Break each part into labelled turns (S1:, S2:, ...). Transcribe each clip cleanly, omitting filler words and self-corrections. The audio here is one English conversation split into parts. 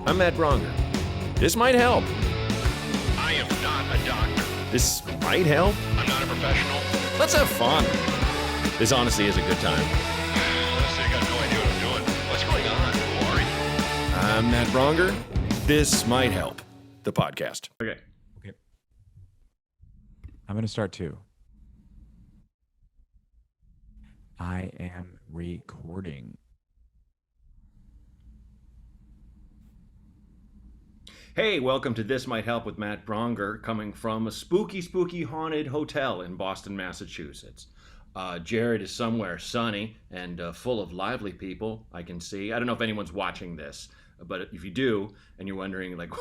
S1: I'm Matt Braunger. This might help.
S2: I am not a doctor.
S1: This might help.
S2: I'm not a professional.
S1: Let's have fun. This honestly is a good time.
S2: Honestly, I got no idea what I'm doing. What's going on? Who are you?
S1: I'm Matt Braunger. This might help. The podcast.
S3: Okay. I'm going to start too. I am recording.
S1: Hey, welcome to This Might Help with Matt Braunger, coming from a spooky, spooky haunted hotel in Boston, Massachusetts. Jared is somewhere sunny and full of lively people, I can see. I don't know if anyone's watching this, but if you do, and you're wondering, like,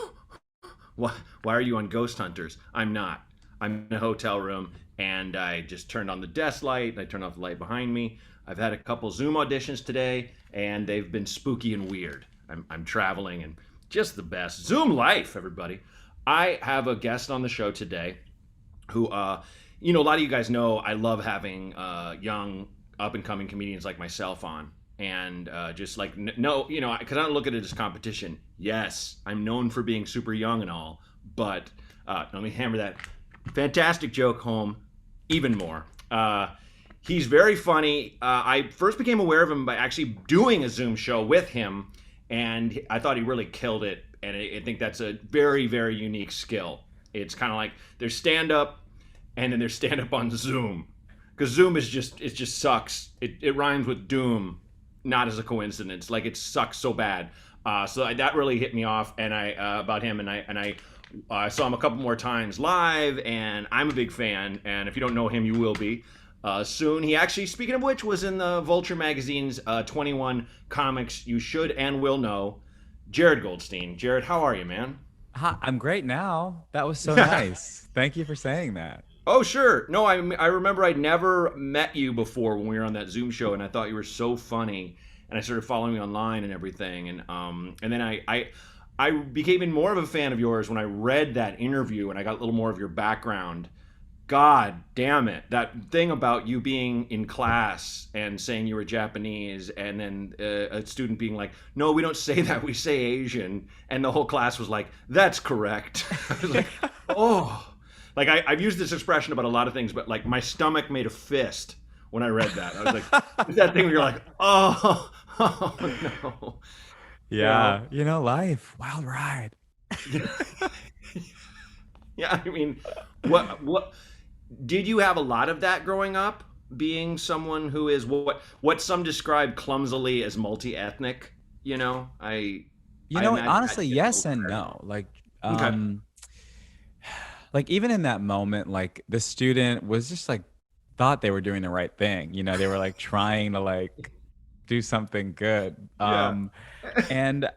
S1: why are you on Ghost Hunters? I'm not. I'm in a hotel room, and I just turned on the desk light, and I turned off the light behind me. I've had a couple Zoom auditions today, and they've been spooky and weird. I'm traveling, and just the best. Zoom life, everybody. I have a guest on the show today who, a lot of you guys know I love having young, up-and-coming comedians like myself on. And because I don't look at it as competition. Yes, I'm known for being super young and all, but let me hammer that fantastic joke home even more. He's very funny. I first became aware of him by actually doing a Zoom show with him, and I thought he really killed it. And I think that's a very, very unique skill. It's kind of like there's stand-up, and then there's stand-up on Zoom. Because Zoom it just sucks. It rhymes with doom, not as a coincidence. Like, it sucks so bad. So that really hit me off, and about him, and I saw him a couple more times live, and I'm a big fan. And if you don't know him, you will be soon. He actually, speaking of which, was in the Vulture magazine's 21 comics you should and will know. Jared Goldstein. Jared, how are you, man?
S3: Hi, I'm great now. That was so nice. Thank you for saying that.
S1: Oh, sure. No, I remember I'd never met you before when we were on that Zoom show, and I thought you were so funny, and I started following you online and everything, and then I became even more of a fan of yours when I read that interview and I got a little more of your background. God damn it. That thing about you being in class and saying you were Japanese, and then a student being like, no, we don't say that, we say Asian. And the whole class was like, that's correct. I was like, oh. Like, I've used this expression about a lot of things, but like my stomach made a fist when I read that. I was like, it's that thing where you're like, oh no.
S3: Yeah. Life, wild ride.
S1: Yeah, I mean, what did you have a lot of that growing up, being someone who is what some describe clumsily as multi-ethnic?
S3: Honestly, yes and no. Like,
S1: Okay.
S3: like even in that moment, like the student was just like thought they were doing the right thing. They were like trying to like do something good.
S1: Yeah.
S3: And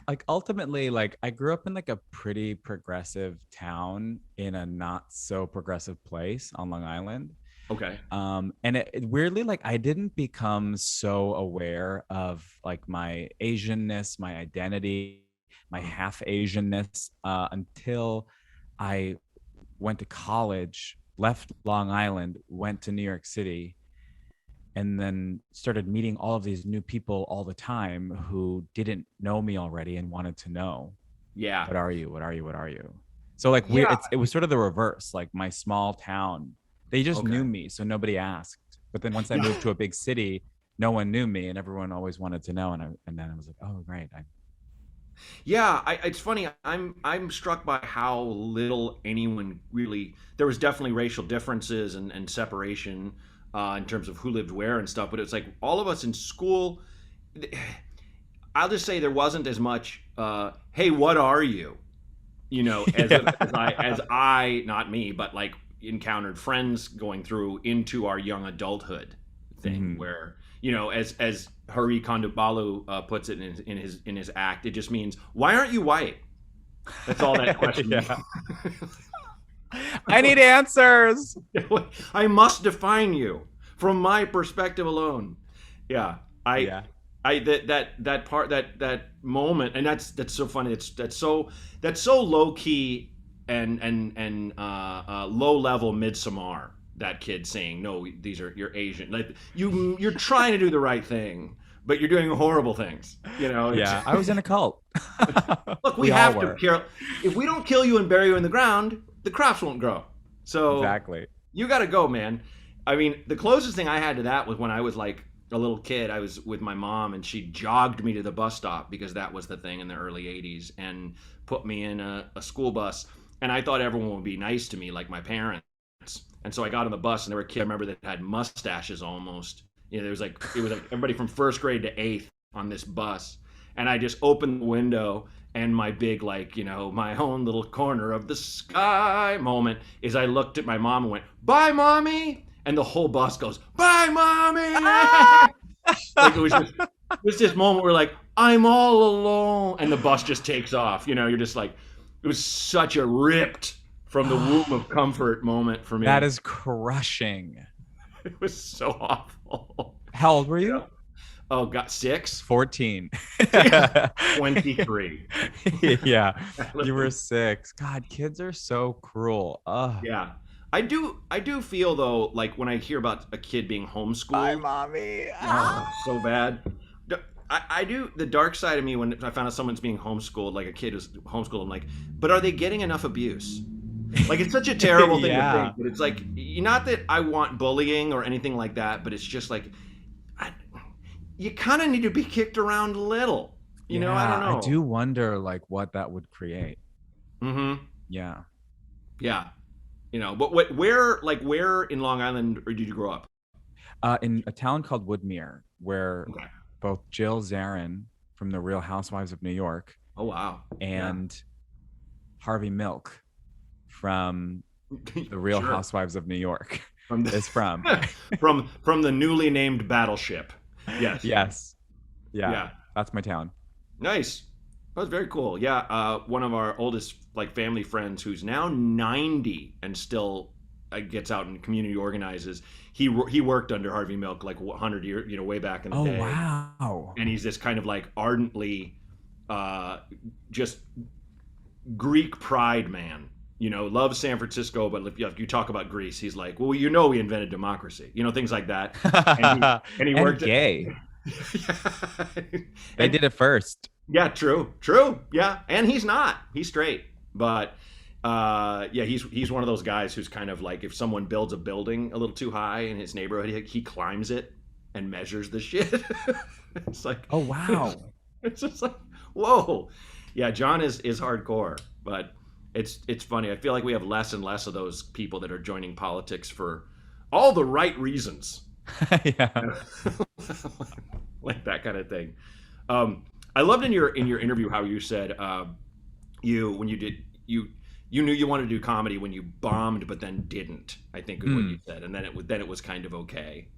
S3: like ultimately, like I grew up in like a pretty progressive town in a not so progressive place on Long Island.
S1: Okay.
S3: And it weirdly, like I didn't become so aware of like my Asianness, my identity, my half Asianness until I went to college, left Long Island, went to New York City, and then started meeting all of these new people all the time who didn't know me already and wanted to know,
S1: Yeah.
S3: what are you? What are you? What are you? So like
S1: Yeah.
S3: it was sort of the reverse. Like my small town, they just
S1: Okay.
S3: knew me, so nobody asked. But then once I
S1: Yeah.
S3: moved to a big city, no one knew me, and everyone always wanted to know. And then I was like, oh great,
S1: Yeah, it's funny. I'm struck by how little anyone really. There was definitely racial differences and separation in terms of who lived where and stuff. But it's like all of us in school. I'll just say there wasn't as much. Hey, what are you? As I, not me, but like encountered friends going through into our young adulthood thing,
S3: Mhm.
S1: where as Hari Kondabolu puts it in his act, it just means, why aren't you white? That's all that question means.
S3: Yeah. I need answers.
S1: I must define you from my perspective alone. Yeah,
S3: Yeah.
S1: that part, that moment, and that's so funny. That's so low key and low level Midsommar. That kid saying, no, you're Asian. Like you're trying to do the right thing, but you're doing horrible things. You know, it's
S3: Yeah, I was in a cult.
S1: look, we
S3: We all
S1: have to
S3: were.
S1: kill. If we don't kill you and bury you in the ground, the crops won't grow. So
S3: Exactly.
S1: you got to go, man. I mean, the closest thing I had to that was when I was like a little kid. I was with my mom, and she jogged me to the bus stop because that was the thing in the early '80s, and put me in a school bus. And I thought everyone would be nice to me, like my parents. And so I got on the bus, and there were kids I remember that had mustaches almost. You know, it was like everybody from first grade to eighth on this bus. And I just opened the window, and my big, like, my own little corner of the sky moment is I looked at my mom and went, "Bye, mommy," and the whole bus goes, "Bye, mommy." Like it was this moment where like I'm all alone, and the bus just takes off. You're just like, it was such a ripped from the womb of comfort moment for me.
S3: That is crushing.
S1: It was so awful.
S3: How old were you?
S1: Oh, got 6?
S3: 14.
S1: 23.
S3: Yeah, you were 6. God, kids are so cruel. Ugh.
S1: Yeah. I do feel though, like when I hear about a kid being homeschooled,
S3: mommy.
S1: oh, so bad. I do the dark side of me when I found out someone's being homeschooled, like a kid is homeschooled. I'm like, but are they getting enough abuse? Like it's such a terrible thing to think, but it's like, not that I want bullying or anything like that, but it's just like, you kind of need to be kicked around a little. I don't know.
S3: I do wonder like what that would create.
S1: Mm-hmm.
S3: Yeah.
S1: Yeah. But where in Long Island or did you grow up?
S3: In a town called Woodmere, where
S1: Okay.
S3: both Jill Zarin from The Real Housewives of New York
S1: Oh wow.
S3: and Harvey Milk from The Real
S1: Sure.
S3: Housewives of New York
S1: From the,
S3: is from.
S1: from the newly named battleship. Yes.
S3: Yes. Yeah.
S1: Yeah.
S3: That's my town.
S1: Nice. That was very cool. Yeah. One of our oldest like family friends who's now 90 and still gets out and community organizes. He worked under Harvey Milk like 100 years, way back in the day.
S3: Oh wow.
S1: And he's this kind of like ardently, just Greek pride man. Loves San Francisco, but if you talk about Greece, he's like, well, we invented democracy. Things like that. And he
S3: And
S1: worked
S3: gay. They
S1: and,
S3: did it first.
S1: yeah, true. Yeah, and he's not. He's straight, but yeah, he's one of those guys who's kind of like if someone builds a building a little too high in his neighborhood, he climbs it and measures the shit. It's like,
S3: Oh wow.
S1: it's just like, whoa. Yeah, John is hardcore, but it's funny. I feel like we have less and less of those people that are joining politics for all the right reasons.
S3: Yeah.
S1: Like that kind of thing. I loved in your interview how you said when you knew you wanted to do comedy when you bombed but then didn't. I think is what you said, and then it was kind of okay.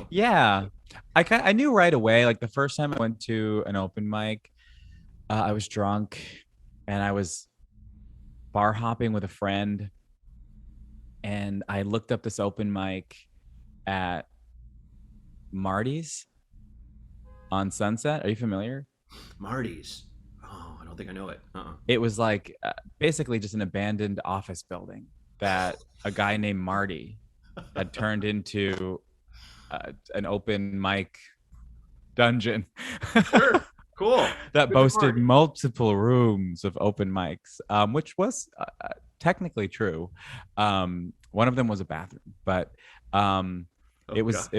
S3: Yeah. I knew right away. Like the first time I went to an open mic, I was drunk and I was bar hopping with a friend, and I looked up this open mic at Marty's on Sunset. Are you familiar?
S1: Marty's. Oh, I don't think I know it.
S3: It was like basically just an abandoned office building that a guy named Marty had turned into an open mic dungeon.
S1: Sure. Cool.
S3: That
S1: Good
S3: boasted
S1: Marty.
S3: multiple rooms of open mics, which was technically true. One of them was a bathroom, but
S1: Oh,
S3: it was
S1: God.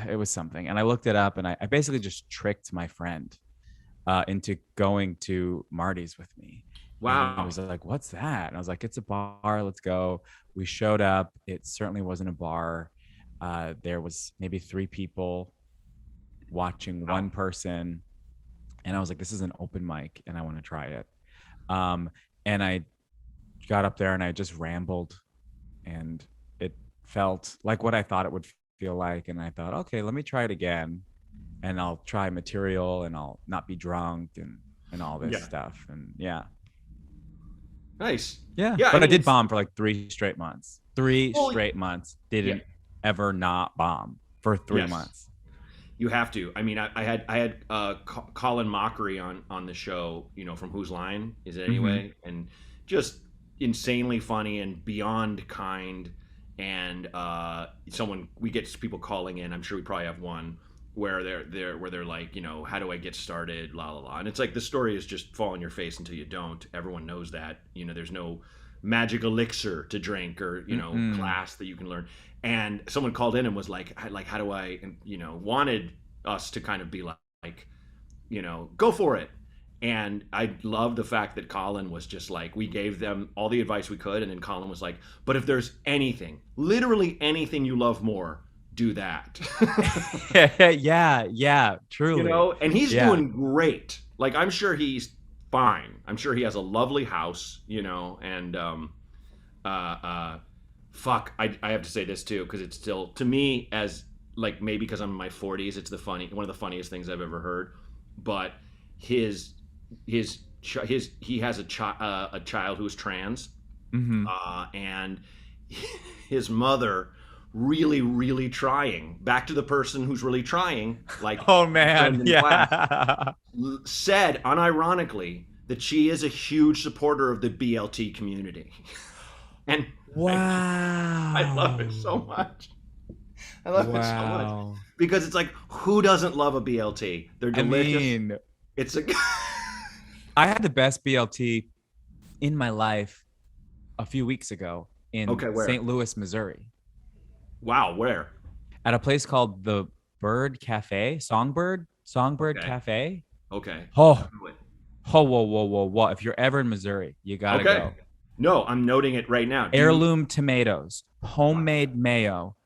S3: it was something. And I looked it up, and I basically just tricked my friend into going to Marty's with me. And he
S1: Wow.
S3: was like, "What's that?" And I was like, "It's a bar. Let's go." We showed up. It certainly wasn't a bar. There was maybe 3 people watching one person. And I was like, this is an open mic and I want to try it. And I got up there and I just rambled, and it felt like what I thought it would feel like. And I thought, okay, let me try it again, and I'll try material and I'll not be drunk and all this
S1: Yeah.
S3: stuff. And yeah.
S1: Nice.
S3: Yeah.
S1: Yeah,
S3: But I did
S1: it's-
S3: bomb for like 3 straight months. 3
S1: Well,
S3: straight months. Didn't ever not bomb for 3
S1: Yes.
S3: months.
S1: You have to. I mean, I had Colin Mockery on the show, from Whose Line Is It Anyway, and just insanely funny and beyond kind. And we get people calling in. I'm sure we probably have one where they're like, how do I get started, la la la, and it's like the story is just fall on your face until you don't. Everyone knows that. There's no magic elixir to drink or
S3: Mm-mm.
S1: class that you can learn. And someone called in and was like, how do I, and wanted us to kind of be like, go for it. And I love the fact that Colin was just like, we gave them all the advice we could, and then Colin was like, but if there's anything, literally anything you love more, do that.
S3: Yeah, truly.
S1: And he's
S3: Yeah.
S1: doing great. Like, I'm sure he's fine. I'm sure he has a lovely house, and uh uh fuck, I have to say this too, because it's still, to me, as like, maybe because I'm in my 40s, it's one of the funniest things I've ever heard. But his he has a child who's trans,
S3: Hmm.
S1: and his mother, really really trying, back to the person who's really trying, like
S3: Oh
S1: friend
S3: man,
S1: in class,
S3: yeah.
S1: said unironically that she is a huge supporter of the BLT community. And I love it so
S3: Wow.
S1: much. I love it so much
S3: Wow.
S1: because it's like, who doesn't love a BLT? They're
S3: I
S1: delicious.
S3: mean,
S1: It's a
S3: I had the best BLT in my life a few weeks ago in
S1: okay. Where?
S3: St. Louis, Missouri,
S1: Wow. Where?
S3: at a place called the Bird Cafe, Songbird
S1: Okay.
S3: Cafe.
S1: Okay.
S3: Oh,
S1: Do it.
S3: oh, whoa. If you're ever in Missouri, you gotta
S1: Okay.
S3: go.
S1: No, I'm noting it right now.
S3: Heirloom tomatoes, homemade mayo,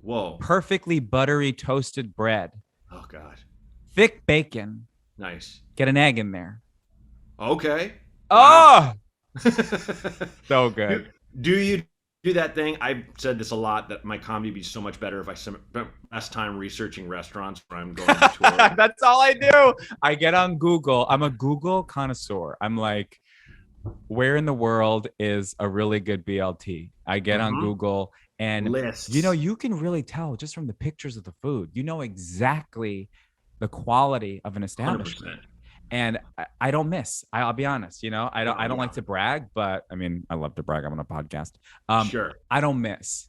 S1: Whoa.
S3: perfectly buttery toasted bread,
S1: Oh God.
S3: thick bacon.
S1: Nice.
S3: Get an egg in there.
S1: Okay. Wow.
S3: Oh, so
S1: do,
S3: good.
S1: do you do that thing? I've said this a lot, that my comedy would be so much better if I spent less time researching restaurants where I'm going on tour.
S3: That's all I do. I get on Google. I'm a Google connoisseur. I'm like, where in the world is a really good BLT? I get on
S1: Mhm.
S3: Google, and
S1: Lists.
S3: you can really tell just from the pictures of the food. You know exactly the quality of an establishment.
S1: 100%.
S3: And I don't miss. I'll be honest. I don't
S1: Yeah.
S3: like to brag, but I mean, I love to brag. I'm on a podcast.
S1: Sure.
S3: I don't miss.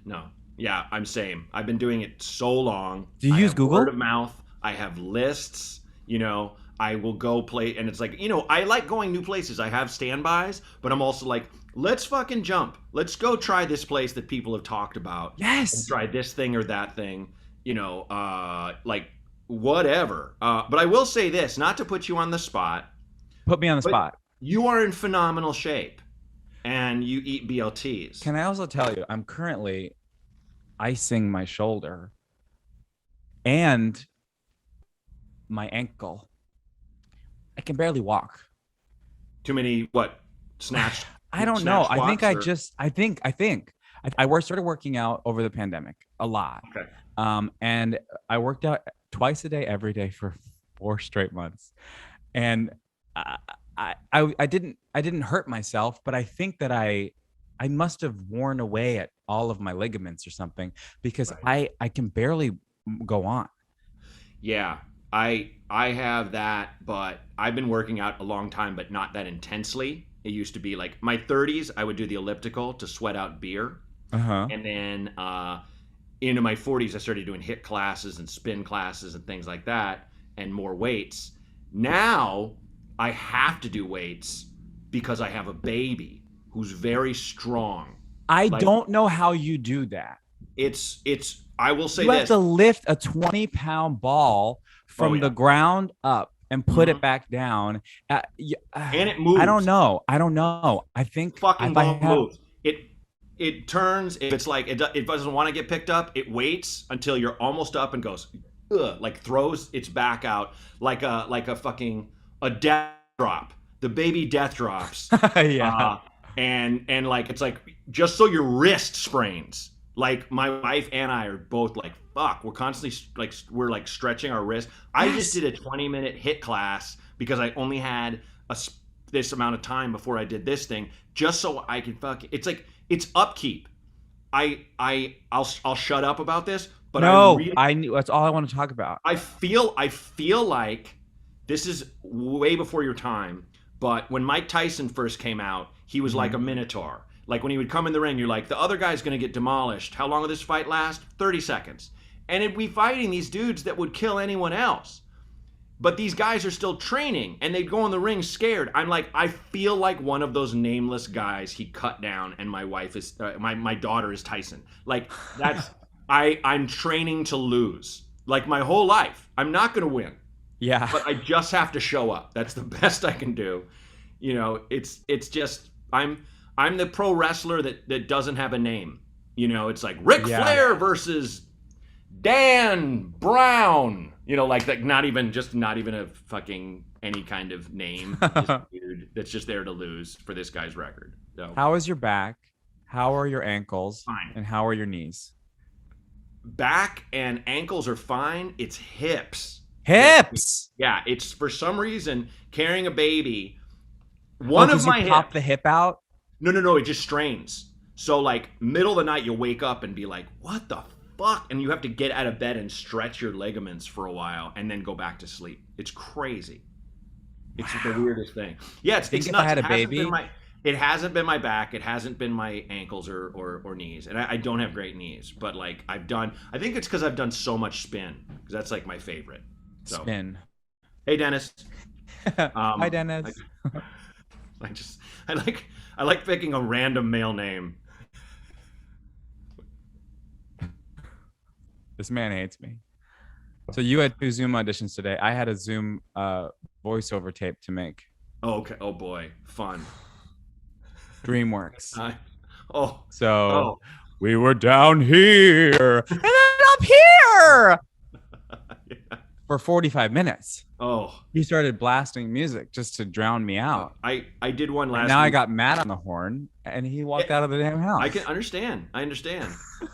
S1: No. Yeah, I'm same. I've been doing it so long.
S3: Do you
S1: I
S3: use
S1: have word
S3: Google?
S1: of mouth. I have lists. I will go play, and it's like, I like going new places. I have standbys, but I'm also like, let's fucking jump. Let's go try this place that people have talked about, and
S3: Yes.
S1: try this thing or that thing. Like, whatever. But I will say this, not to put you on the spot,
S3: Put me on the
S1: but
S3: spot.
S1: you are in phenomenal shape, and you eat BLTs.
S3: Can I also tell you, I'm currently icing my shoulder and my ankle. I can barely walk.
S1: Too many what? Snatch
S3: I don't know.
S1: snatch
S3: I think
S1: squats, or
S3: I started working out over the pandemic a lot.
S1: okay.
S3: And I worked out twice a day, every day for 4 straight months. And I, I didn't hurt myself, but I think that I must have worn away at all of my ligaments or something, because
S1: Right.
S3: I can barely go on.
S1: Yeah, I have that, but I've been working out a long time, but not that intensely. It used to be like my 30s, I would do the elliptical to sweat out beer,
S3: Uh-huh.
S1: and then into my 40s, I started doing HIIT classes and spin classes and things like that, and more weights. Now I have to do weights because I have a baby who's very strong.
S3: I
S1: Like,
S3: don't know how you do that.
S1: it's I will say
S3: You have
S1: this.
S3: to lift a 20-pound ball
S1: Oh
S3: from the
S1: yeah.
S3: ground up and put it
S1: Mhm.
S3: back down.
S1: And it
S3: I don't
S1: moves.
S3: know. I don't know. I think
S1: Fucking
S3: if I
S1: ball
S3: have,
S1: moves. It turns. If it's like it doesn't want to get picked up, it waits until you're almost up and goes, ugh, like throws its back out like a fucking a death drop. The baby death drops.
S3: yeah.
S1: And like, it's like, just so your wrist sprains. Like, my wife and I are both like, fuck, we're constantly like, we're like stretching our wrist. I just
S3: Yes.
S1: did a 20-minute HIIT class because I only had this amount of time before I did this thing, just so I can it's like, it's upkeep. I'll shut up about this, but
S3: No, I knew that's all I want to talk about.
S1: I feel like this is way before your time, but when Mike Tyson first came out, he was like a minotaur. Like, when he would come in the ring, you're like, the other guy's going to get demolished. How long will this fight last? 30 seconds. and it'd be fighting these dudes that would kill anyone else. But these guys are still training, and they'd go in the ring scared. I'm like, I feel like one of those nameless guys he cut down, and my wife is my daughter is Tyson. Like that's I'm training to lose. Like my whole life, I'm not going to win.
S3: Yeah.
S1: But I just have to show up. That's the best I can do. You know, it's just I'm the pro wrestler that doesn't have a name. You know, it's like Ric Flair versus Dan Brown. You know, like not even a fucking any kind of name. Just a dude that's just there to lose for this guy's record. So
S3: How is your back? How are your ankles?
S1: Fine.
S3: And how are your knees?
S1: Back and ankles are fine. It's hips.
S3: Hips.
S1: Yeah, it's for some reason carrying a baby. One of my
S3: you pop
S1: hips,
S3: the hip out.
S1: No, it just strains. So like middle of the night, you'll wake up and be like, "What the fuck?" And you have to get out of bed and stretch your ligaments for a while, and then go back to sleep. It's crazy. It's the weirdest thing. Yeah, it's
S3: If
S1: nuts.
S3: I had a baby,
S1: It hasn't been my back. It hasn't been my ankles or knees. And I don't have great knees, but like I think it's because I've done so much spin, because that's like my favorite. So,
S3: spin.
S1: hey, Dennis.
S3: Hi, Dennis.
S1: I like picking a random male name.
S3: This man hates me. So you had 2 Zoom auditions today. I had a Zoom voiceover tape to make.
S1: Oh, okay. Oh boy, fun.
S3: DreamWorks.
S1: So
S3: we were down here and then up here for 45 minutes.
S1: Oh,
S3: He started blasting music just to drown me out.
S1: I did one last.
S3: Now
S1: week.
S3: I got mad on the horn, and he walked out of the damn house.
S1: I can understand.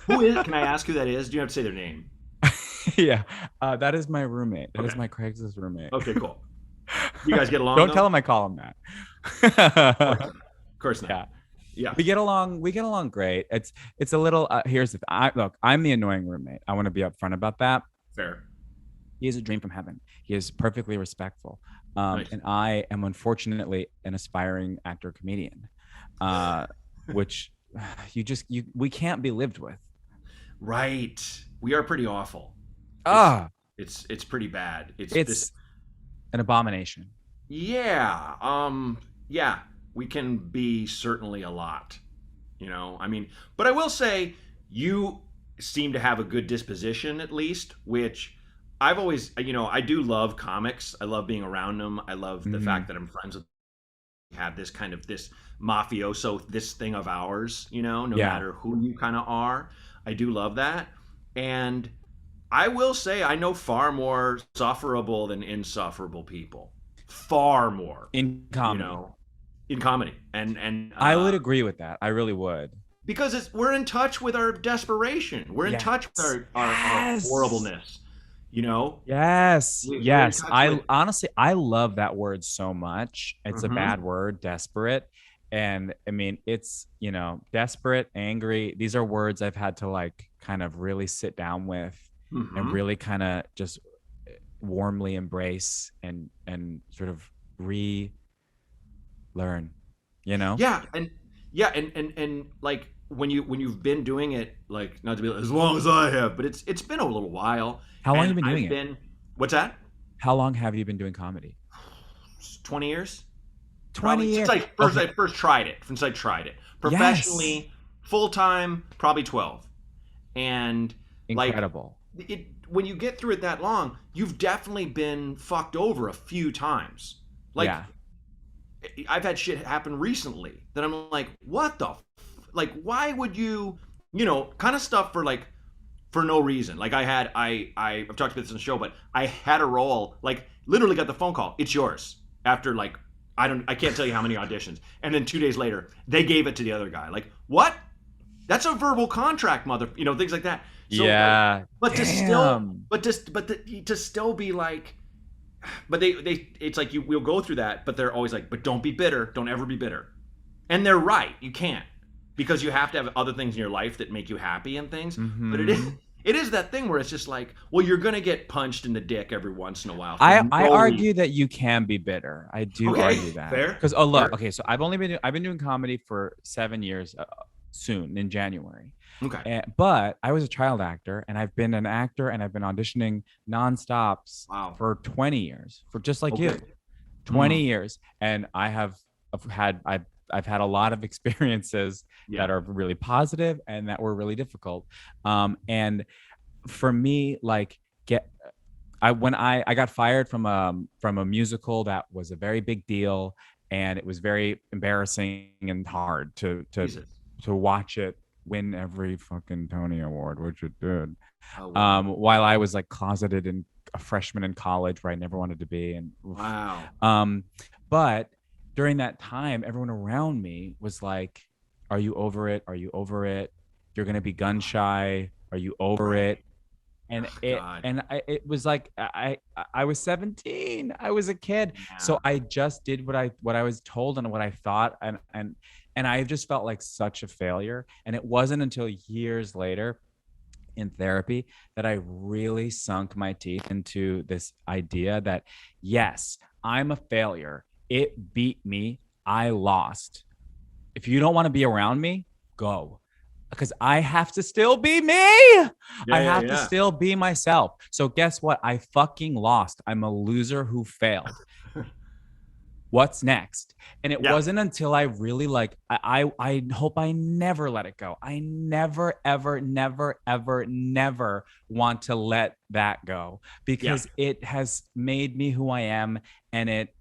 S1: Who is? Can I ask who that is? Do you have to say their name?
S3: Yeah, that is my roommate. That is my Craigslist roommate.
S1: Okay, cool. You guys get along?
S3: Don't
S1: though?
S3: tell him I call him that.
S1: Of course not. Yeah.
S3: We get along great. It's a little. Here's the thing. Look, I'm the annoying roommate. I want to be upfront about that.
S1: Fair.
S3: He is a dream from heaven. He is perfectly respectful.
S1: Nice.
S3: And I am unfortunately an aspiring actor comedian, which we can't be lived with.
S1: Right. We are pretty awful. It's pretty bad. It's
S3: an abomination.
S1: Yeah. Yeah. We can be certainly a lot. You know. I mean, but I will say you seem to have a good disposition, at least, which I've always, I do love comics. I love being around them. I love the fact that I'm friends with have this kind of this mafioso, this thing of ours, no matter who you kind of are. I do love that. And I will say I know far more sufferable than insufferable people. Far more.
S3: In comedy.
S1: In comedy. And
S3: I would agree with that. I really would.
S1: Because we're in touch with our desperation. We're in touch with our horribleness.
S3: Yes. I honestly, I love that word so much. It's a bad word, desperate. And I mean, it's, desperate, angry. These are words I've had to like kind of really sit down with and really kind of just warmly embrace and sort of relearn,
S1: Yeah. And like when you've been doing it, like not to be as long as I have, but it's been a little while.
S3: How long have you been doing it?
S1: What's that?
S3: How long have you been doing comedy?
S1: 20 years.
S3: 20 years.
S1: Since I first tried it. Since I tried it professionally, full time, probably 12. And
S3: incredible.
S1: Like when you get through it that long, you've definitely been fucked over a few times. Like I've had shit happen recently that I'm like, what the like why would you kind of stuff for no reason. Like I've talked about this on the show, but I had a role, like literally got the phone call, it's yours, after like I can't tell you how many auditions, and then 2 days later they gave it to the other guy. Like, what? That's a verbal contract, things like that. So, but to still be like, but they it's like we'll go through that, but they're always like, but don't be bitter, don't ever be bitter. And they're right, you can't, because you have to have other things in your life that make you happy and things. But it is that thing where it's just like, well, you're gonna get punched in the dick every once in a while.
S3: I argue that you can be bitter. I do argue that.
S1: Fair.
S3: Because look, okay, so I've been doing comedy for 7 years. soon in January.
S1: Okay.
S3: But I was a child actor, and I've been an actor, and I've been auditioning nonstops
S1: Wow.
S3: for 20 years, for just like
S1: Okay.
S3: you, 20 years. And I've had a lot of experiences
S1: Yeah.
S3: that are really positive and that were really difficult. And for me, like get when I got fired from a musical that was a very big deal, and it was very embarrassing and hard
S1: Jesus.
S3: to watch it win every fucking Tony Award, which it did.
S1: Oh wow.
S3: While I was like closeted in a freshman in college where I never wanted to be, and
S1: Wow.
S3: um, but during that time, everyone around me was like, "Are you over it? Are you over it? You're gonna be gun shy. Are you over
S1: Right.
S3: it?" And
S1: Oh,
S3: it
S1: God.
S3: and I, it was like I was 17. I was a kid,
S1: Yeah.
S3: so I just did what I was told and what I thought, and I just felt like such a failure. And it wasn't until years later in therapy that I really sunk my teeth into this idea that yes, I'm a failure. It beat me. I lost. If you don't want to be around me, go. Because I have to still be me. I
S1: Yeah. Yeah.
S3: have to
S1: Yeah.
S3: still be myself. So guess what? I fucking lost. I'm a loser who failed. What's next? And it
S1: Yeah.
S3: wasn't until I really like I hope I never let it go. I never ever never ever never want to let that go,
S1: Yeah.
S3: because it has made me who I am, and it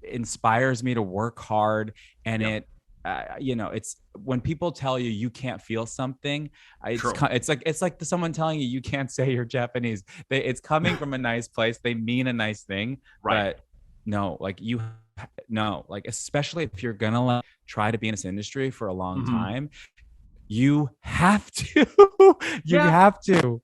S3: inspires me to work hard. And
S1: Yeah.
S3: it it's when people tell you you can't feel something,
S1: True.
S3: it's like someone telling you you can't say you're Japanese. It's coming from a nice place. They mean a nice thing,
S1: Right.
S3: but no, like you no, like especially if you're gonna like try to be in this industry for a long
S1: Hmm.
S3: time, you have to. You
S1: Yeah.
S3: have to.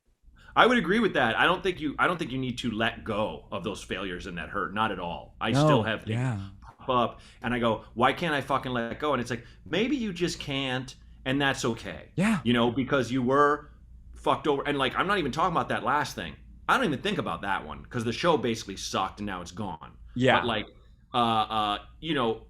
S1: I would agree with that. I don't think you need to let go of those failures and that hurt. Not at all. I still
S3: No,
S1: have things
S3: yeah,
S1: pop up and I go, why can't I fucking let go? And it's like, maybe you just can't, and that's okay.
S3: yeah,
S1: Because you were fucked over. And like, I'm not even talking about that last thing. I don't even think about that one because the show basically sucked and now it's gone. But
S3: yeah,
S1: like, uh, uh, you know,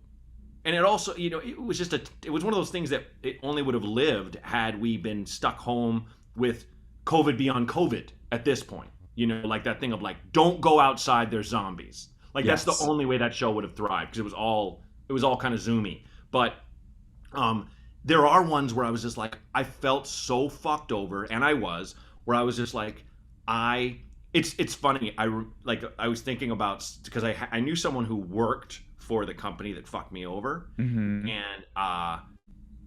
S1: and it also, it was one of those things that it only would have lived had we been stuck home with COVID beyond COVID at this point. Like that thing of like, don't go outside, there's zombies. Like that's the
S3: yes,
S1: only way that show would have thrived because it was all kind of zoomy. But um, there are ones where I was just like, I felt so fucked over, and I was where I was just like, I. It's funny. I was thinking about because I knew someone who worked for the company that fucked me over,
S3: mm-hmm,
S1: and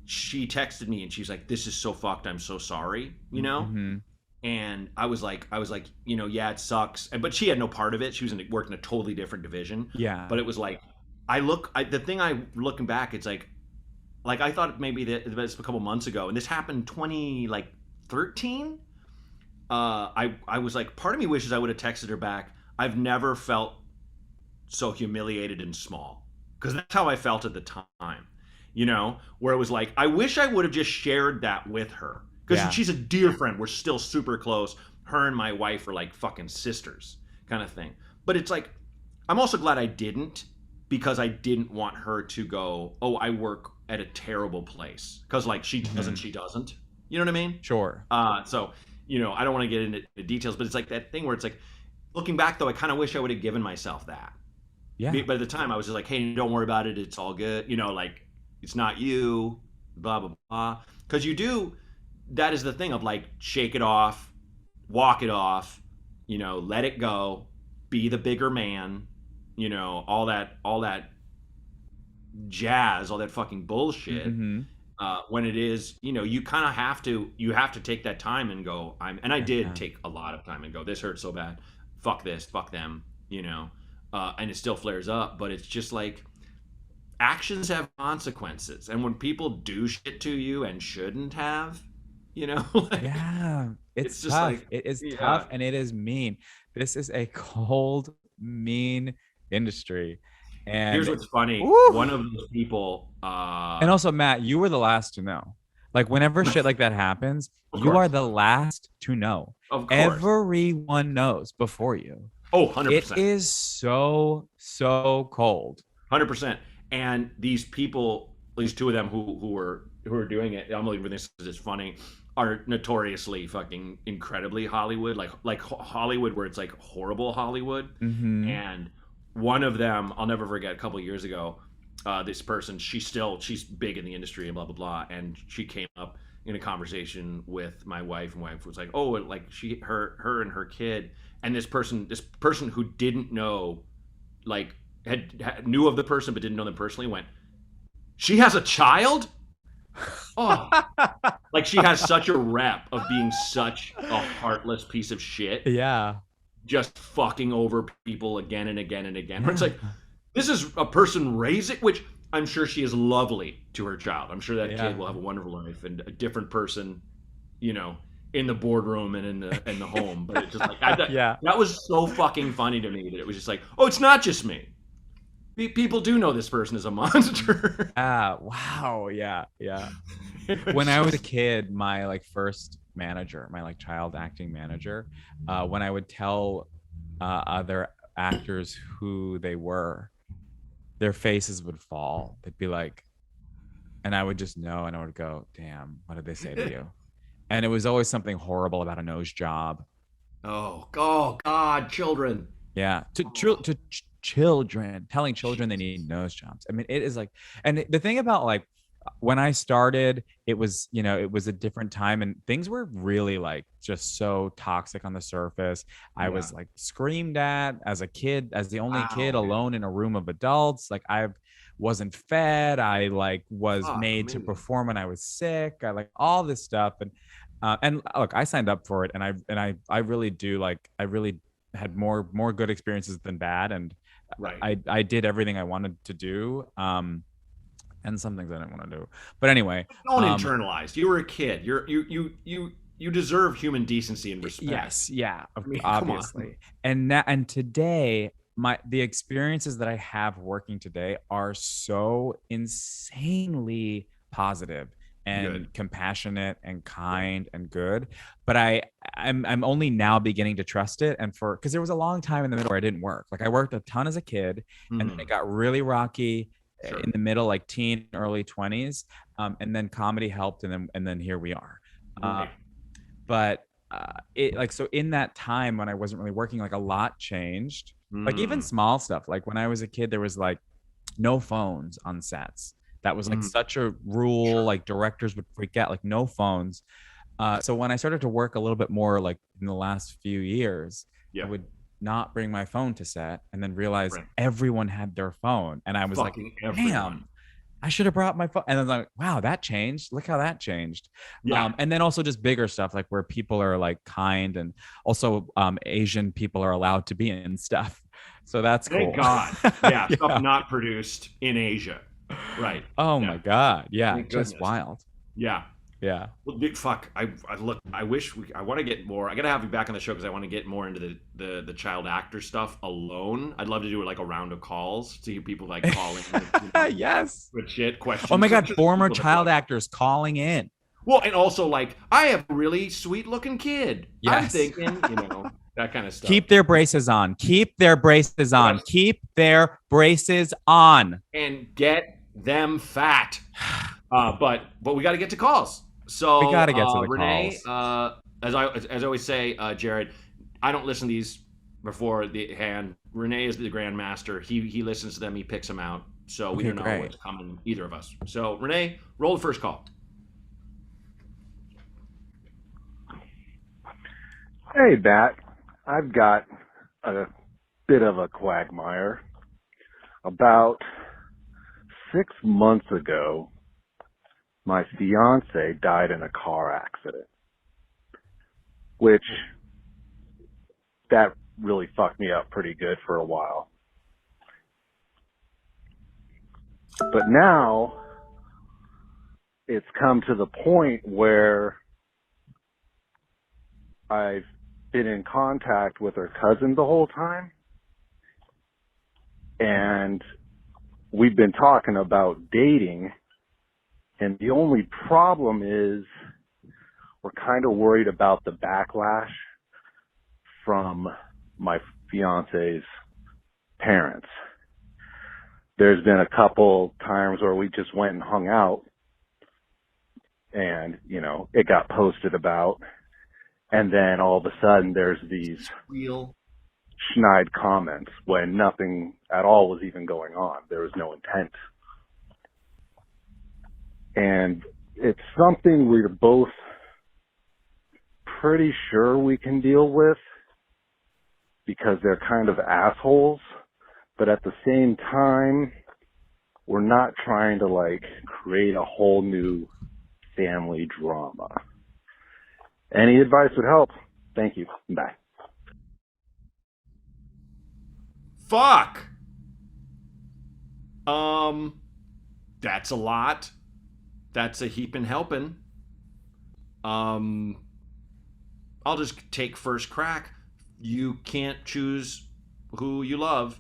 S1: she texted me and she's like, "This is so fucked. I'm so sorry."
S3: mm-hmm,
S1: And I was like, yeah, it sucks. But she had no part of it. She was worked in a totally different division.
S3: yeah,
S1: But it was like, the thing I looking back, it's like I thought maybe that was a couple months ago, and this happened 2013. I was like, part of me wishes I would have texted her back. I've never felt so humiliated and small because that's how I felt at the time. Where it was like, I wish I would have just shared that with her because
S3: yeah,
S1: she's a dear friend. We're still super close. Her and my wife are like fucking sisters, kind of thing. But it's like, I'm also glad I didn't because I didn't want her to go, oh, I work at a terrible place because like
S3: mm-hmm,
S1: she doesn't. You know what I mean?
S3: sure,
S1: So I don't want to get into the details, but it's like that thing where it's like, looking back though, I kind of wish I would have given myself that.
S3: yeah,
S1: But at the time, I was just like, hey, don't worry about it. It's all good. Like it's not you. Blah blah blah. Because you do. That is the thing of like, shake it off, walk it off. Let it go. Be the bigger man. All that jazz, all that fucking bullshit.
S3: mm-hmm,
S1: When it is, you kind of have to take that time and go. And I did
S3: yeah,
S1: take a lot of time and go. This hurts so bad. Fuck this. Fuck them. And it still flares up. But it's just like, actions have consequences, and when people do shit to you and shouldn't have, like,
S3: yeah. It's
S1: it's just
S3: tough.
S1: like,
S3: It is
S1: yeah.
S3: tough, and it is mean. This is a cold, mean industry,
S1: Here's
S3: and
S1: what's funny.
S3: woo,
S1: One of those people,
S3: and also, Matt, you were the last to know. Like, whenever shit like that happens,
S1: of
S3: you are
S1: course,
S3: the last to know.
S1: of course,
S3: Everyone knows before you.
S1: oh,
S3: It
S1: 100%.
S3: is so, so cold.
S1: 100%. And these people, at least two of them who were who are doing it, I'm like, this is funny, are notoriously fucking incredibly Hollywood, like Hollywood where it's like horrible Hollywood.
S3: Mm-hmm.
S1: And one of them, I'll never forget, a couple of years ago, this person, she's big in the industry and blah blah blah, and she came up in a conversation with my wife, and my wife was like, oh, like her and her kid, and this person who didn't know, like had knew of the person but didn't know them personally, went, she has a child. Oh, like she has such a rep of being such a heartless piece of shit,
S3: Yeah.
S1: just fucking over people again and again and again. Where it's like, this is a person raising, which I'm sure she is lovely to her child. I'm sure that
S3: Yeah.
S1: kid will have a wonderful life and a different person, you know, in the boardroom and in the home. But it's just like
S3: Yeah.
S1: that was so fucking funny to me that it was just like, oh, it's not just me. People do know this person is a monster.
S3: Ah, wow. Yeah. Yeah. When
S1: It's
S3: I was a
S1: just,
S3: kid, my like first manager, my like child acting manager, when I would tell other actors who they were, their faces would fall. They'd be like, and I would just know, and I would go, "Damn, what did they say to you?" And it was always something horrible about a nose job.
S1: oh God, children.
S3: Yeah, children, telling children they need nose jobs. I mean, it is like, and the thing about like when I started, it was, it was a different time and things were really like just so toxic on the surface. I
S1: Yeah.
S3: was like screamed at as a kid, as the only kid
S1: Wow, man.
S3: alone in a room of adults. Like I wasn't fed. I like was
S1: Fuck,
S3: made to
S1: amazing.
S3: perform when I was sick. I like all this stuff. And look, I signed up for it and I really do like, I really had more good experiences than bad. And
S1: Right.
S3: I did everything I wanted to do. And some things I didn't want to do. But anyway,
S1: Don't
S3: um,
S1: internalize. You were a kid. You deserve human decency and respect.
S3: yes, yeah,
S1: I mean, come on.
S3: obviously. And today, the experiences that I have working today are so insanely positive
S1: Good.
S3: and compassionate and
S1: Yeah.
S3: kind and good. But I'm only now beginning to trust it. And because there was a long time in the middle where I didn't work. Like I worked a ton as a kid, and then it
S1: Hmm.
S3: got really rocky in
S1: Sure.
S3: the middle, like teen, early 20s. And then comedy helped, and then here we are. Uh,
S1: Right.
S3: but it like so in that time when I wasn't really working, like a lot changed. Like even
S1: Mm.
S3: small stuff. Like when I was a kid, there was like no phones on sets. That was like
S1: Mm.
S3: such a rule.
S1: Sure.
S3: Like directors would freak out, like no phones. So when I started to work a little bit more, like in the last few years, I
S1: Yeah.
S3: would not bring my phone to set, and then realize
S1: Right.
S3: everyone had their phone, and I was like,
S1: Fucking everyone.
S3: damn, I should have brought my phone. And then like, wow, that changed. Look how that changed.
S1: Yeah.
S3: And then also just bigger stuff like where people are like kind, and also Asian people are allowed to be in stuff. So that's
S1: Thank
S3: cool.
S1: God. Yeah. Stuff
S3: Yeah.
S1: not produced in Asia. Right.
S3: Oh
S1: Yeah.
S3: my God. Yeah.
S1: Thank
S3: Just
S1: goodness.
S3: wild.
S1: Yeah.
S3: Yeah.
S1: Well, dude, fuck. I look. I wish I want to get more. I gotta have you back on the show because I want to get more into the child actor stuff alone. I'd love to do like a round of calls, see people like calling,
S3: Yes.
S1: with shit
S3: Oh
S1: questions.
S3: my
S1: Because I'm
S3: God.
S1: sure there's
S3: Former
S1: people that
S3: child
S1: love.
S3: actors calling in.
S1: Well, and also like I have a really sweet looking kid. I'm
S3: Yes.
S1: thinking, that kind of stuff.
S3: Keep their braces on. Keep their braces on.
S1: Yes.
S3: Keep their braces on.
S1: And get them fat. But we got to get to calls.
S3: We got
S1: So
S3: to get to the
S1: Renee,
S3: calls.
S1: as I always say, Jared, I don't listen to these before the hand. Renee is the grandmaster. He listens to them. He picks them out. So we
S3: Okay,
S1: don't know
S3: great.
S1: what's coming, either of us. So Renee, roll the first call.
S4: Hey, Bat. I've got a bit of a quagmire. About 6 months ago, my fiance died in a car accident, which that really fucked me up pretty good for a while. But now it's come to the point where I've been in contact with her cousin the whole time, and we've been talking about dating, and the only problem is we're kind of worried about the backlash from my fiance's parents. There's been a couple times where we just went and hung out, and, you know, it got posted about. And then all of a sudden there's these
S1: Real.
S4: snide comments when nothing at all was even going on. There was no intent. And it's something we're both pretty sure we can deal with because they're kind of assholes. But at the same time, we're not trying to like create a whole new family drama. Any advice would help. Thank you. Bye.
S1: Fuck. That's a lot. That's a heaping helping. I'll just take first crack. You can't choose who you love,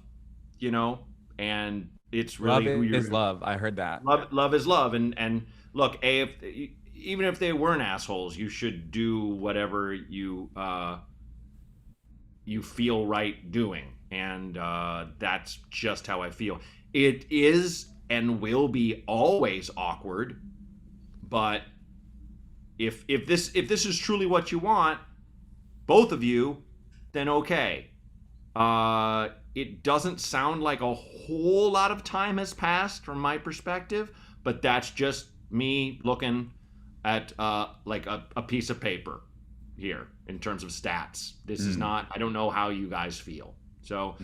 S1: you know, and it's really
S3: Love
S1: who you're.
S3: is love. I heard that.
S1: Love is love, and look, even if they weren't assholes, you should do whatever you feel right doing, and that's just how I feel. It is and will be always awkward, but if this is truly what you want, both of you, then okay. It doesn't sound like a whole lot of time has passed from my perspective, but that's just me looking at like a piece of paper here in terms of stats. This is not, I don't know how you guys feel. So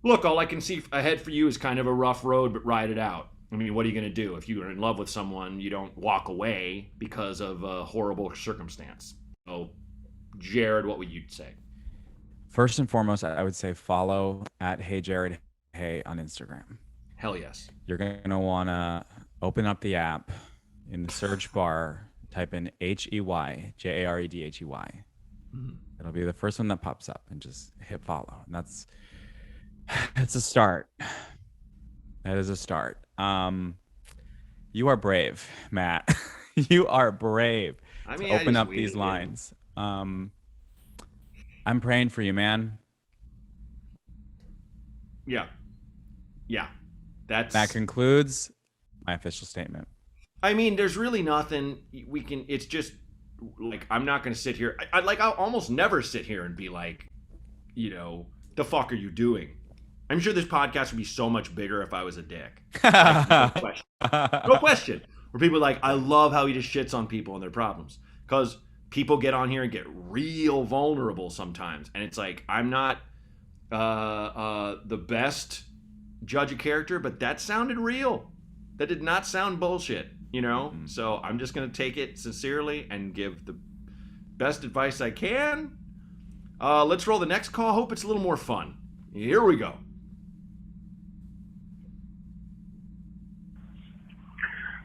S1: look, all I can see ahead for you is kind of a rough road, but ride it out. I mean, what are you going to do? If you're in love with someone, you don't walk away because of a horrible circumstance. So, Jared, what would you say?
S3: First and foremost, I would say follow at Hey Jared Hey on Instagram.
S1: Hell yes.
S3: You're going to want to open up the app in the search bar, type in HEY, JAREDHEY. It'll be the first one that pops up and just hit follow. And that's a start. That is a start. You are brave, Matt. You are brave
S1: I mean,
S3: to open up these lines. I'm praying for you, man.
S1: Yeah.
S3: That concludes my official statement.
S1: I mean, there's really nothing we can. It's just like, I'm not going to sit here. I'll almost never sit here and be like, you know, the fuck are you doing? I'm sure this podcast would be so much bigger if I was a dick. Like, no question. No question. Where people are like, I love how he just shits on people and their problems. Because people get on here and get real vulnerable sometimes. And it's like, I'm not the best judge of character, but that sounded real. That did not sound bullshit, you know? So I'm just going to take it sincerely and give the best advice I can. Let's roll the next call. Hope it's a little more fun. Here we go.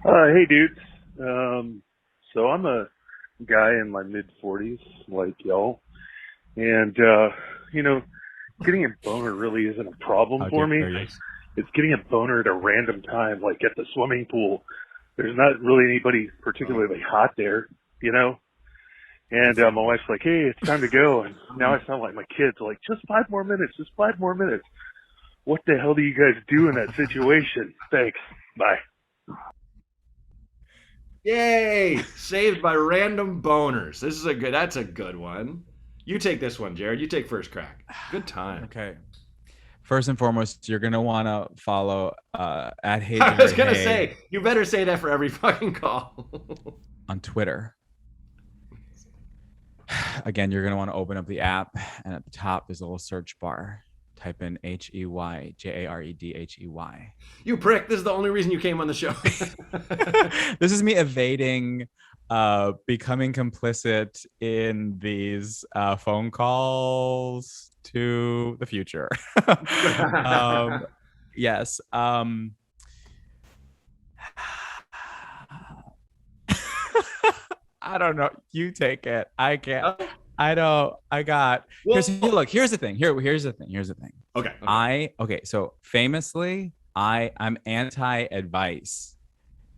S5: Hey, dudes. So I'm a guy in my mid-40s, like y'all. And, you know, getting a boner really isn't a problem for me. It's getting a boner at a random time, like at the swimming pool. There's not really anybody particularly hot there, you know? And my wife's like, hey, it's time to go. And now I sound like my kids, like, just 5 more minutes, just 5 more minutes. What the hell do you guys do in that situation? Thanks. Bye.
S1: Yay! Saved by random boners. That's a good one. You take this one, Jared. You take first crack. Good time.
S3: Okay. First and foremost, you're going to want to follow at Hey
S1: I was
S3: Jared
S1: going to
S3: Hey
S1: say, you better say that for every fucking call.
S3: on Twitter. Again, you're going to want to open up the app, and at the top is a little search bar. Type in HEY, JAREDHEY.
S1: You prick. This is the only reason you came on the show.
S3: This is me evading becoming complicit in these phone calls to the future. Yes. I don't know. You take it. I can't. I don't. I got. Here's the thing. Here's the thing. Okay. So famously, I'm anti-advice.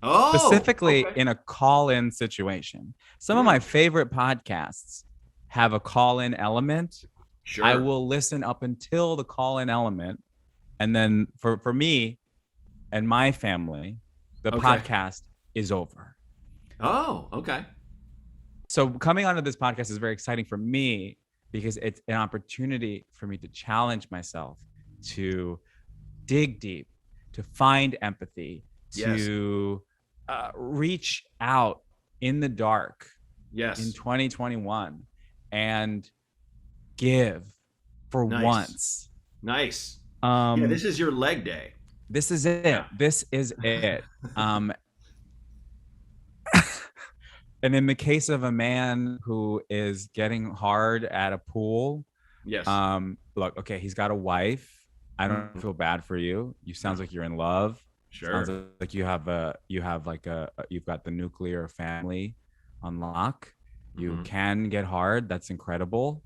S3: Specifically in a call-in situation. Some of my favorite podcasts have a call-in element.
S1: Sure.
S3: I will listen up until the call-in element, and then for me and my family, the podcast is over.
S1: Oh, okay.
S3: So coming onto this podcast is very exciting for me because it's an opportunity for me to challenge myself, to dig deep, to find empathy,
S1: Yes.
S3: to reach out in the dark in
S1: Yes.
S3: 2021 and give for
S1: Nice.
S3: once.
S1: Nice. Yeah,
S3: Um,
S1: this is your leg day.
S3: this is it.
S1: Yeah.
S3: This is it. And in the case of a man who is getting hard at a pool,
S1: Yes.
S3: look, okay, he's got a wife. I don't
S1: Mhm.
S3: feel bad for you. You sounds
S1: No.
S3: like you're in love.
S1: Sure.
S3: Sounds like you've got the nuclear family on lock. You
S1: Mhm.
S3: can get hard. That's incredible.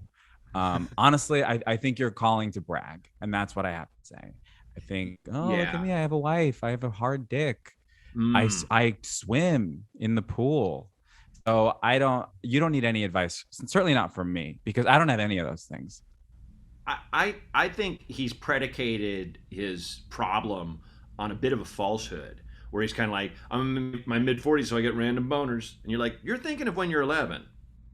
S3: Honestly, I think you're calling to brag, and that's what I have to say. I think, oh, look at
S1: Yeah.
S3: me. I have a wife. I have a hard dick.
S1: Mm.
S3: I swim in the pool. So you don't need any advice. Certainly not from me, because I don't have any of those things.
S1: I think he's predicated his problem on a bit of a falsehood, where he's kind of like, I'm in my mid 40s, so I get random boners, and you're like, you're thinking of when you're 11,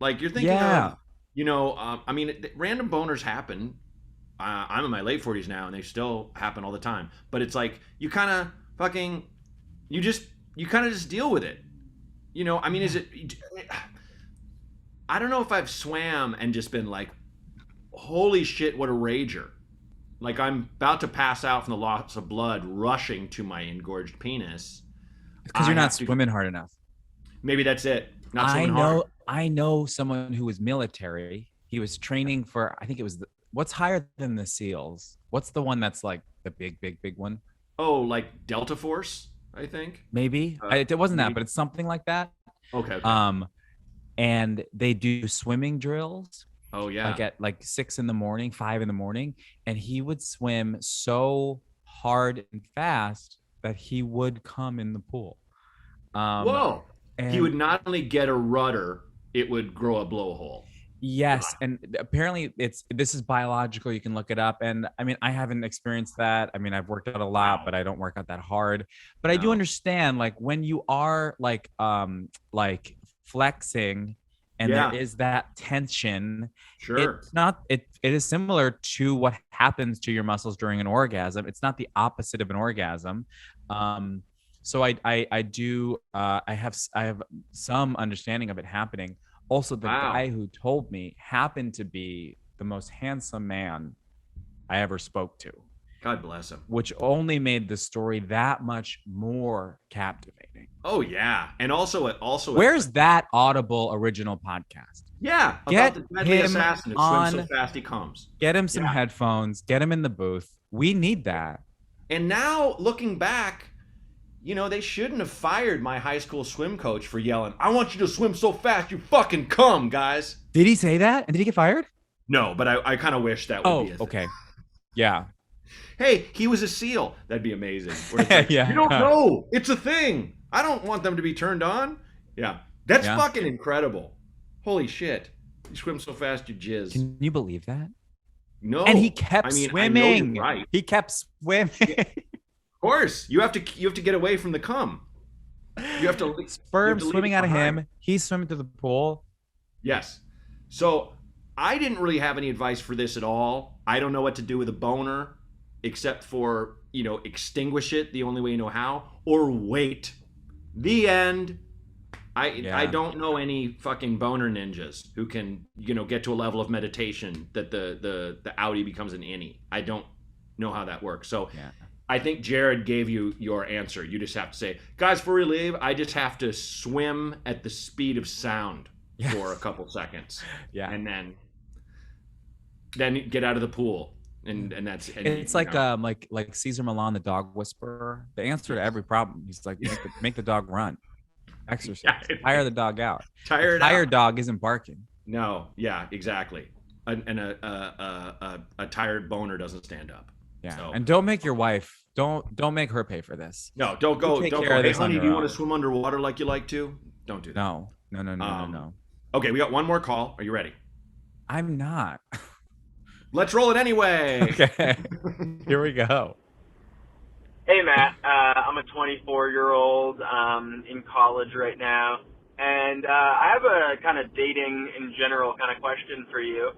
S1: like you're thinking
S3: Yeah.
S1: of, I mean, random boners happen. I'm in my late 40s now, and they still happen all the time. But it's like you kind of fucking, you kind of just deal with it. I mean, is it? I don't know if I've swam and just been like, holy shit, what a rager. Like I'm about to pass out from the loss of blood rushing to my engorged penis.
S3: Because
S1: I
S3: you're not
S1: have to-
S3: swimming hard enough.
S1: Maybe that's it. Not
S3: I
S1: swimming
S3: know
S1: hard.
S3: I know someone who was military. He was training for, I think it was what's higher than the SEALs? What's the one that's like the big one?
S1: Oh, like Delta Force, I think.
S3: Maybe. It wasn't
S1: maybe.
S3: that, but it's something like that.
S1: Okay.
S3: And they do swimming drills
S1: Oh yeah.
S3: like at like 6 in the morning, 5 in the morning, and he would swim so hard and fast that he would come in the pool.
S1: Whoa.
S3: And
S1: He would not only get a rudder, it would grow a blowhole.
S3: yes, and apparently this is biological. You can look it up, and I mean, I haven't experienced that. I mean, I've worked out a lot,
S1: Wow.
S3: but I don't work out that hard. But I do
S1: No.
S3: understand, like when you are like flexing, and
S1: Yeah.
S3: there is that tension.
S1: Sure.
S3: It's not. It is similar to what happens to your muscles during an orgasm. It's not the opposite of an orgasm. So I do. I have some understanding of it happening. Also, the
S1: Wow.
S3: guy who told me happened to be the most handsome man I ever spoke to,
S1: God bless him.
S3: which only made the story that much more captivating.
S1: Oh yeah. And also
S3: Where's that Audible original podcast?
S1: Yeah,
S3: Get
S1: about the deadly
S3: him
S1: assassin who
S3: on-
S1: swims so fast he comes.
S3: Get him some
S1: Yeah.
S3: headphones, get him in the booth. We need that.
S1: And now looking back, they shouldn't have fired my high school swim coach for yelling, "I want you to swim so fast you fucking come, guys."
S3: Did he say that? And did he get fired?
S1: No, but I kind of wish that would
S3: Oh,
S1: be a thing.
S3: okay. Yeah.
S1: Hey, he was a SEAL. That'd be amazing. Where it's like,
S3: Yeah.
S1: You don't know. It's a thing. I don't want them to be turned on. Yeah. That's
S3: Yeah.
S1: fucking incredible. Holy shit. You swim so fast you jizz.
S3: Can you believe that?
S1: No.
S3: And he kept
S1: I know
S3: swimming.
S1: you're right.
S3: He kept swimming.
S1: Of course. You have to get away from the cum. You have to
S3: Sperm
S1: leave
S3: swimming
S1: it
S3: out of
S1: behind.
S3: him. He's swimming to the pool.
S1: Yes. So I didn't really have any advice for this at all. I don't know what to do with a boner except for, extinguish it the only way you know how, or wait. The end. I don't know any fucking boner ninjas who can, get to a level of meditation that the outie becomes an innie. I don't know how that works. So
S3: Yeah.
S1: I think Jared gave you your answer. You just have to say, guys, before we leave, I just have to swim at the speed of sound for a couple seconds.
S3: Yeah.
S1: And then get out of the pool. And that's
S3: It's like Caesar Milan, the dog whisperer. The answer to every problem. He's like, make the dog run. Exercise.
S1: Yeah.
S3: Tire the dog out.
S1: tired
S3: Tired
S1: out.
S3: dog isn't barking.
S1: No, yeah, exactly. And a tired boner doesn't stand up.
S3: Yeah.
S1: So-
S3: And don't make your wife, don't make her pay for this.
S1: No, don't go.
S3: take
S1: Don't
S3: care
S1: go.
S3: of
S1: Hey,
S3: this
S1: honey,
S3: on
S1: do
S3: your
S1: you want
S3: own."
S1: to swim underwater like you like to? Don't do that.
S3: No. No.
S1: Okay, we got one more call. Are you ready?
S3: I'm not.
S1: Let's roll it anyway.
S3: Okay. Here we go.
S6: Hey, Matt. I'm a 24-year-old in college right now. And I have a kind of dating in general kind of question for you.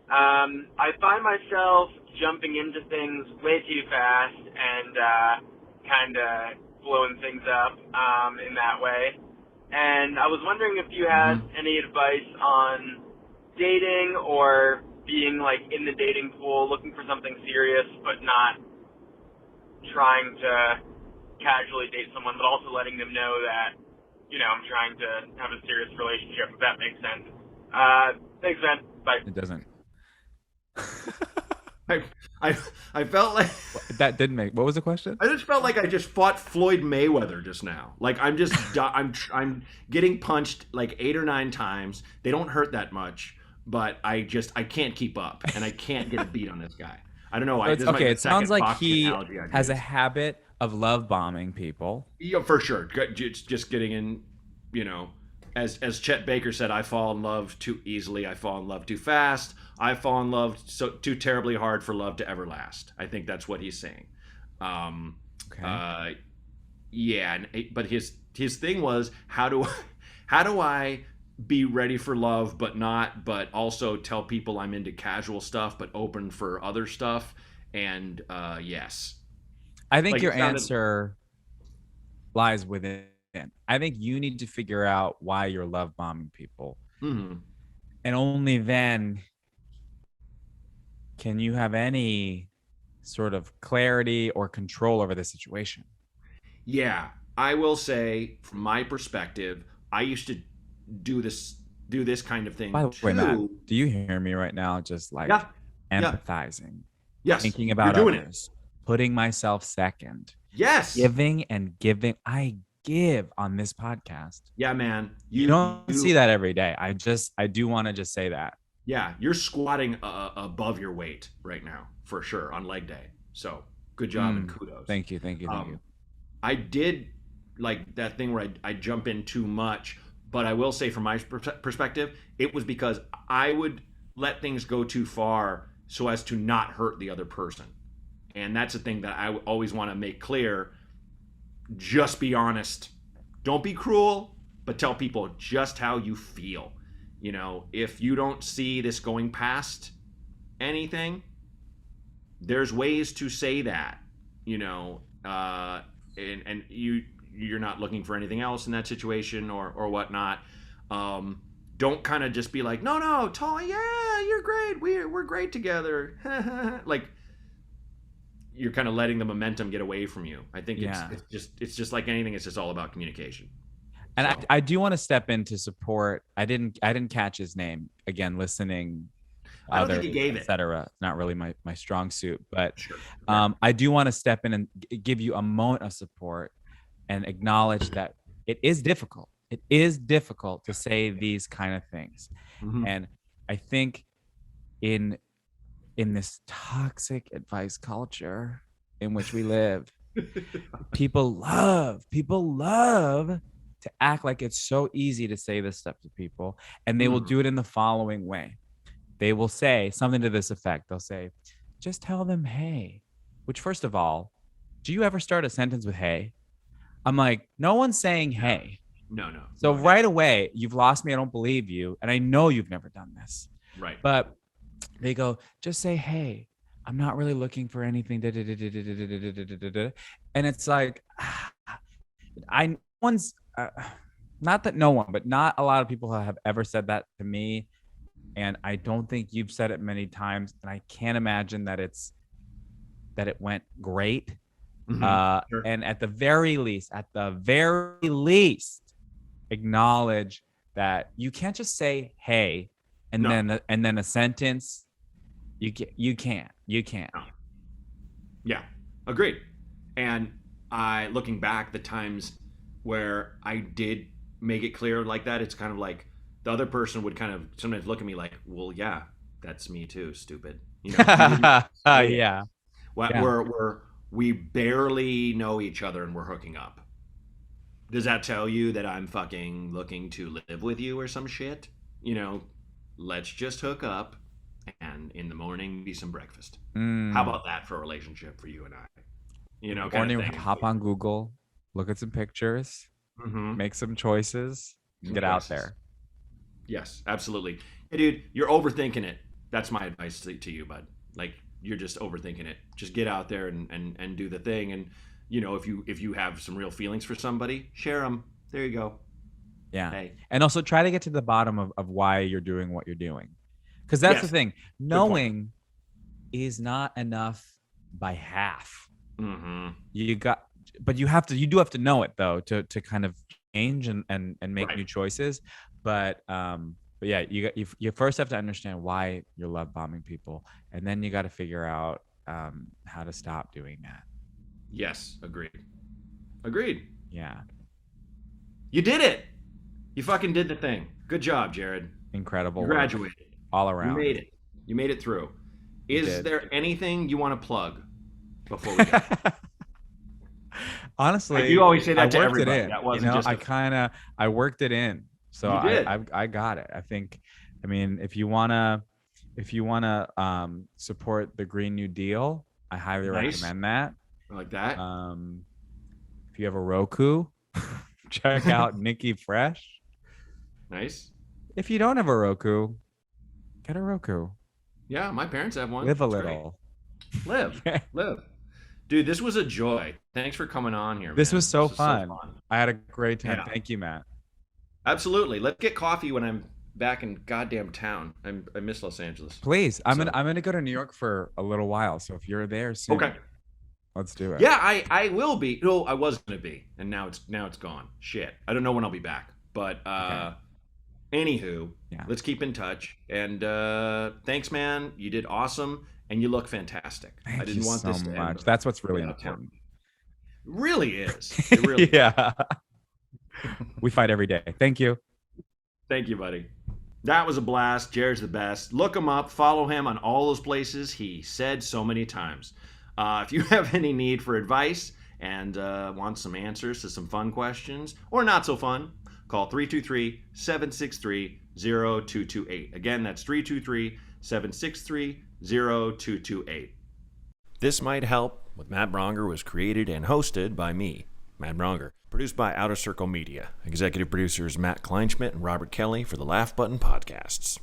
S6: I find myself jumping into things way too fast and kind of blowing things up in that way. And I was wondering if you had any advice on dating or being like in the dating pool, looking for something serious, but not trying to casually date someone, but also letting them know that, you know, I'm trying to have a serious relationship, if that makes sense. Thanks, man. Bye.
S3: It doesn't.
S1: I felt like
S3: That didn't make. What was the question?
S1: I just felt like I just fought Floyd Mayweather just now. Like I'm just I'm getting punched like 8 or 9 times. They don't hurt that much, but I can't keep up and I can't get a beat on this guy. I don't know why.
S3: Okay, it sounds like he has a habit of love bombing people.
S1: Yeah, for sure. Just getting in, you know, as Chet Baker said, I fall in love too easily. I fall in love too fast. I fall in love too terribly hard for love to ever last. I think that's what he's saying.
S3: Okay.
S1: Yeah, but his thing was how do I be ready for love but also tell people I'm into casual stuff but open for other stuff. And yes,
S3: I think
S1: like,
S3: your
S1: it sounded-
S3: answer lies within. I think you need to figure out why you're love bombing people,
S1: Mhm.
S3: and only then can you have any sort of clarity or control over the situation.
S1: Yeah, I will say from my perspective, I used to do this kind of thing
S3: By the
S1: too.
S3: way, Matt, do you hear me right now? Just like
S1: Yeah.
S3: empathizing,
S1: Yes,
S3: thinking about
S1: you're doing
S3: others, putting myself second,
S1: Yes.
S3: giving and giving. I give on this podcast.
S1: Yeah, man.
S3: You don't see that every day. I do want to just say that.
S1: Yeah, you're squatting above your weight right now for sure on leg day. So good job and kudos.
S3: Thank you.
S1: I did like that thing where I jump in too much, but I will say from my perspective, it was because I would let things go too far so as to not hurt the other person. And that's the thing that I always want to make clear. Just be honest. Don't be cruel, but tell people just how you feel. You know, if you don't see this going past anything, there's ways to say that, you know, and you're not looking for anything else in that situation or whatnot. Don't kind of just be like, no, Tall, yeah, you're great. We're great together. Like, you're kind of letting the momentum get away from you. I think it's just like anything. It's just all about communication.
S3: And
S1: So,
S3: I do want to step in to support. I didn't catch his name again. Listening,
S1: I don't think he gave it.
S3: etc. Not really my strong suit, but
S1: Sure.
S3: I do want to step in and give you a moment of support and acknowledge that it is difficult. It is difficult to say these kind of things,
S1: Mhm.
S3: and I think in this toxic advice culture in which we live, people love to act like it's so easy to say this stuff to people, and they will do it in the following way. They will say something to this effect. They'll say, just tell them hey, which, first of all, do you ever start a sentence with hey? I'm like, no one's saying hey.
S1: No.
S3: So right away, you've lost me. I don't believe you. And I know you've never done this.
S1: Right.
S3: But they go, just say, hey, I'm not really looking for anything. And it's like, not that no one, but not a lot of people have ever said that to me. And I don't think you've said it many times. And I can't imagine that it went great.
S1: Sure.
S3: And at the very least, acknowledge that you can't just say hey and then a sentence. You can't.
S1: No. Yeah, agreed. And looking back, the times where I did make it clear like that, it's kind of like the other person would kind of sometimes look at me like, well, yeah, that's me too, stupid. You know,
S3: Yeah.
S1: We barely know each other and we're hooking up. Does that tell you that I'm fucking looking to live with you or some shit? You know, let's just hook up and in the morning be some breakfast. How about that for a relationship for you and I? You know, kind
S3: Morning,
S1: of thing.
S3: hop on Google, look at some pictures, make some choices, Get out there.
S1: Yes, absolutely. Hey, dude, you're overthinking it. That's my advice to you, bud. Like, you're just overthinking it. Just get out there and do the thing. And, you know, if you have some real feelings for somebody, share them. There you go.
S3: Yeah.
S1: Hey.
S3: And also try to get to the bottom of why you're doing what you're doing. Because that's the thing. Knowing is not enough by half.
S1: Mm-hmm.
S3: You do have to know it though to kind of change and make new choices. But yeah, you first have to understand why you're love bombing people, and then you got to figure out how to stop doing that.
S1: Yes, agreed.
S3: Yeah.
S1: You did it. You fucking did the thing. Good job, Jared.
S3: Incredible.
S1: You graduated.
S3: All around.
S1: You made it through. Is there anything you want to plug before we go?
S3: Honestly,
S1: you always say that to
S3: worked
S1: everybody.
S3: It in.
S1: That wasn't just
S3: I worked it in. So I got it. I think, I mean, if you wanna support the Green New Deal, I highly recommend that.
S1: I like that.
S3: If you have a Roku, check out Nikki Fresh.
S1: Nice.
S3: If you don't have a Roku, get a Roku.
S1: Yeah, my parents have one.
S3: Live a little.
S1: Live. Dude, this was a joy. Thanks for coming on here.
S3: This was so fun. I had a great time.
S1: Yeah.
S3: Thank you, Matt.
S1: Absolutely. Let's get coffee when I'm back in goddamn town. I miss Los Angeles.
S3: Please. I'm gonna go to New York for a little while. So if you're there soon,
S1: okay,
S3: let's do it.
S1: Yeah, I will be. No, I was gonna be, and now it's gone. Shit. I don't know when I'll be back. But anywho, let's keep in touch. And thanks, man. You did awesome, and you look fantastic.
S3: Thank
S1: I didn't
S3: you
S1: want
S3: so
S1: this to
S3: much.
S1: end.
S3: That's what's really important.
S1: It really is. It really
S3: yeah. We fight every day. Thank you.
S1: Thank you, buddy. That was a blast. Jared's the best. Look him up. Follow him on all those places he said so many times. If you have any need for advice and want some answers to some fun questions or not so fun, call 323-763-0228. Again, that's 323-763-0228. This Might Help with Matt Braunger was created and hosted by me, Matt Braunger. Produced by Outer Circle Media. Executive producers Matt Kleinschmidt and Robert Kelly for the Laugh Button Podcasts.